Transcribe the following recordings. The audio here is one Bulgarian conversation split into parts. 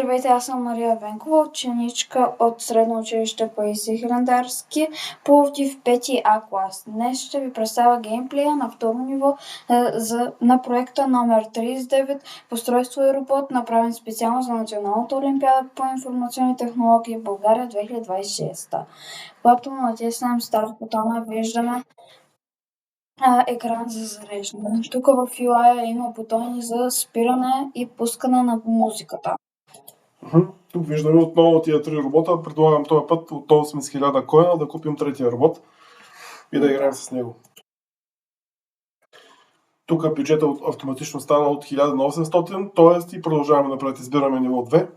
Здравейте, аз съм Мария Венкова, ученичка от Средно училище Паисий Хилендарски, Пловдив 5 А клас. Днес ще ви представя геймплея на второ ниво на проекта номер 39 "Постройство и робот", направен специално за Националната олимпиада по информационни технологии в България 2026. Когато натиснем старт бутона, виждаме екран за зареждане. Тук в UI има бутони за спиране и пускане на музиката. Тук виждаме отново тия три робота. Предлагам този път отново сме с 1000 коина да купим третия робот и да играем с него. Тук бюджетът автоматично стана от 1000 на 800, т.е. и продължаваме напред. Избираме ниво 2.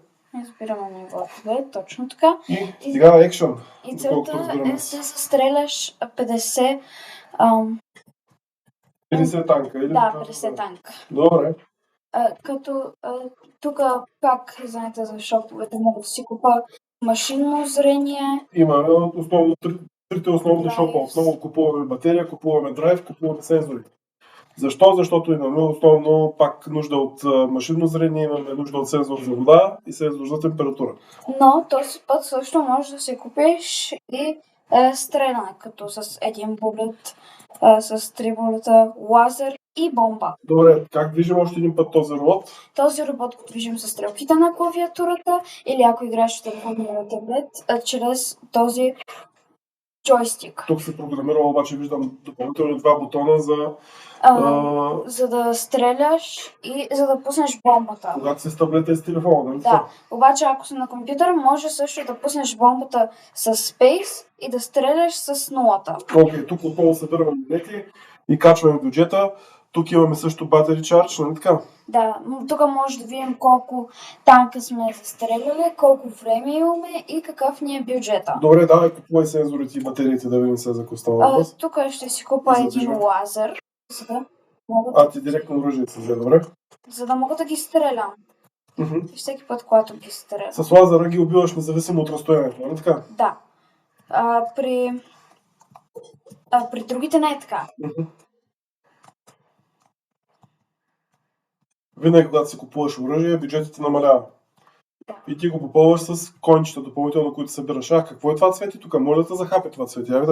Избираме ниво 2, точно така. И сега екшън. И целта е да стреляш 50... 50 танка, или? Да, 50 танка. Добре. Като тук, пак знаете за шоповете, мога да си купа машинно зрение. Имаме основно трите основни шопа. Отново купуваме батерия, купуваме драйв, купуваме сензори. Защо? Защото имаме основно пак нужда от машинно зрение, имаме нужда от сензор за вода и сензор за температура. Но този път също можеш да си купиш и стреляне, като с един булет, с 3 булета, лазер и бомба. Добре, как движим още един път този робот? Този робот го движим с стрелките на клавиатурата или ако играеш в телефон или таблет, чрез този джойстик. Тук се програмира, обаче виждам допълнително 2 бутона за да стреляш и за да пуснеш бомбата. Когато си с таблета и с телефона, нали? Да, обаче ако си на компютър, може също да пуснеш бомбата с Space и да стреляш с нулата. Окей, тук отново събираме монети и качваме бюджета. Тук имаме също battery charge, нали така? Да, тук може да видим колко танка сме застреляли, колко време имаме и какъв ни е бюджета. Добре, давай купувай сензорите и батериите да видим сега за какво става въпрос. Тук ще си купа един лазер. Ти директно оръжие си взе, добре? За да мога да ги стрелям. И всеки път, когато ги стрелям. С лазера ги убиваш независимо от разстоянието, нали така? Да. При другите не е така. Винаги, когато си купуваш оръжие, бюджетът ти намалява. И ти го попълваш с кончета допълнително, които събираш. Какво е това цвете тук? Може да те захапе това цвете? Да,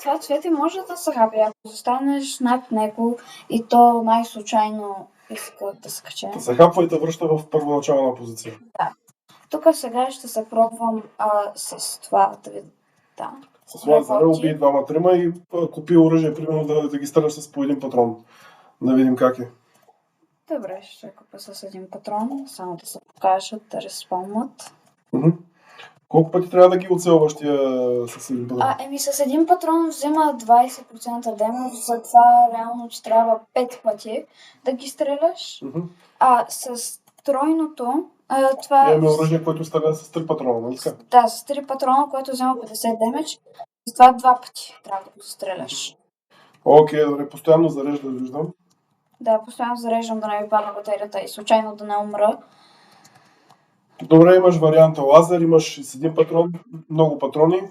това цвете може да захапе. Ако застанеш над него и то най-случайно иска да се каче. Да захапва и да връща в първоначална позиция. Да. Тук сега ще се пробвам с това да ви... Да. С лазера убий 2-3 и купи оръжие, примерно да ги стреляш с по един патрон. Да видим как е. Добре, ще купя с един патрон, само да се покажат, да респаунват. Колко пъти трябва да ги оцелваш тия с един патрон? С един патрон взема 20% демидж, затова реално ти трябва 5 пъти да ги стреляш. С тройното това... Имаме оръжие, което стреля с 3 патрона, нали така? Да, с 3 патрона, което взема 50 демидж, затова 2 пъти трябва да го стреляш. Окей, добре, постоянно зареждаш, виждам. Да, постоянно зареждам да не ми падна батерията и случайно да не умра. Добре, имаш варианта лазер, имаш с един патрон, много патрони.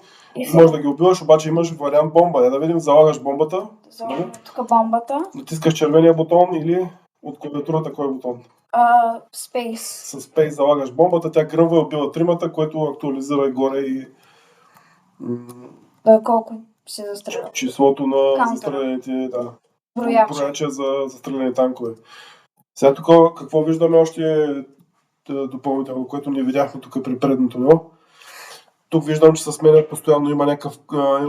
Може да ги убиваш, обаче имаш вариант бомба. Да видим, залагаш бомбата. Залагам тук бомбата. Натискаш червения бутон или от клавиатурата кой бутон? Space. С Space залагаш бомбата, тя гръмва и убива тримата, което актуализира и горе и... колко се застреля. Числото на застрелените, брояча за застрелените танкове. Сега тук какво виждаме още допълнително, което ние видяхме тук при предното ниво. Тук виждам, че се сменят постоянно, има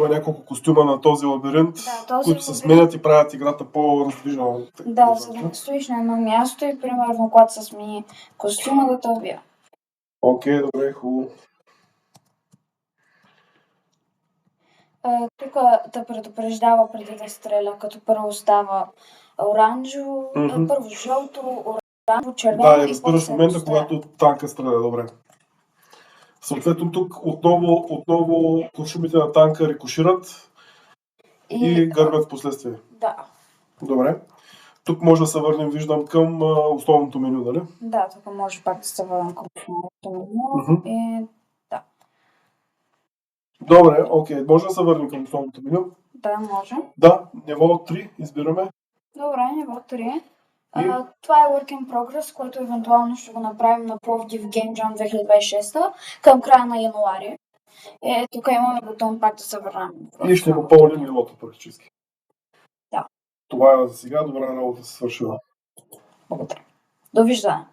няколко костюма на този лабиринт, които се сменят и правят играта по-раздвижена. Да, за да стоиш на едно място и примерно когато се смени костюма да те убия. Окей, добре, хубаво. Тук те предупреждава преди да стреля, като първо става оранжево, първо жълто, оранжево, червено. Да, разбираш в момента, когато танка стреля, добре. Съответно тук отново куршумите на танка рикошират и гърбят в последствие. Да. Добре. Тук може да се върнем, виждам, към основното меню, нали? Да, тук може пак да се върнем към основното меню. Да. Добре, окей. Може да се върнем към основното меню? Да, може. Да, ниво 3 избираме. Добре, ниво 3. Това е work in progress, който евентуално ще го направим на Пловдив Game Jam 2026 към края на януари. Тук имаме бутон пак да се върнем. И ще попълним нивото практически. Да. Това е за сега. Добра работа се свършила. Благодаря. Довиждане.